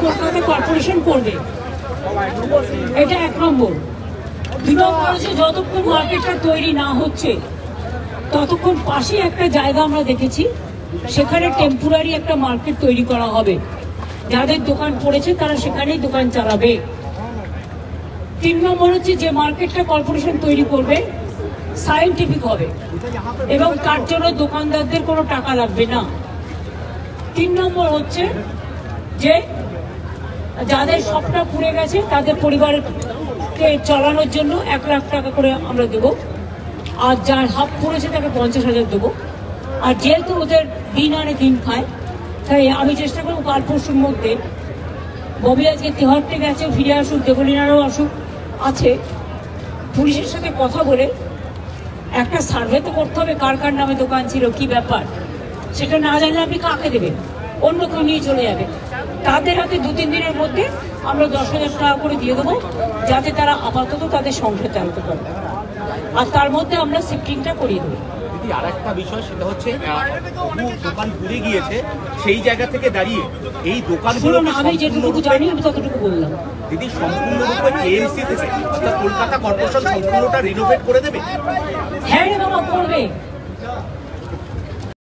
Kolkata corporation করবে, এটা 1 নম্বর। 2 নম্বর হচ্ছে যতক্ষণ মার্কেটটা তৈরি না হচ্ছে ততক্ষণ পাশে একটা জায়গা আমরা দেখেছি, সেখানে টেম্পোরারি একটা মার্কেট তৈরি করা হবে, যাদের দোকান পড়েছে তারা সেখানেই দোকান চালাবে। 3 নম্বর হচ্ছে যে মার্কেটটা কর্পোরেশন তৈরি করবে সায়েন্টিফিক হবে এবং তার জন্য দোকানদারদের কোনো টাকা লাগবে না। 3 নম্বর হচ্ছে যে যাদের সবটা পুড়ে গেছে তাদের পরিবারকে চালানোর জন্য 1 লাখ টাকা করে আমরা দেবো, আর যার হাফ পড়েছে তাকে 50,000 দেবো। আর যেহেতু ওদের দিন আনে দিন খায়, তাই আমি চেষ্টা করবো কাল পরশুর মধ্যে, ববি আজকে তেহট্টে গেছে, ফিরে আসুক, দেবলীনারও আসুক আছে, পুলিশের সাথে কথা বলে একটা সার্ভে তো করতে হবে কার কার নামে দোকান ছিল, কি ব্যাপার, সেটা না জানলে আপনি কাকে দেবেন, অন্য কেউ নিয়ে চলে যাবে। তাদের হাতে 2-3 দিনের মধ্যে আমরা 10,000 টাকা করে দিয়ে দেবো, যাতে তারা আপাতত তাদের সংসার চালাতে পারে, আর তার মধ্যে আমরা শিফটিংটা করিয়ে দেবো। আর একটা বিষয়, সেটা হচ্ছে দোকান পুড়ে গিয়েছে, সেই জায়গা থেকে দাঁড়িয়ে এই দোকানগুলো আমি যেটুকু জানি আমি ততটুকু বললাম। দিদি সম্পূর্ণরূপে কেএমসি থেকে অর্থাৎ কলকাতা কর্পোরেশন সম্পূর্ণটা রিনোভেট করে দেবে? হ্যাঁ রে বাবা, করবে।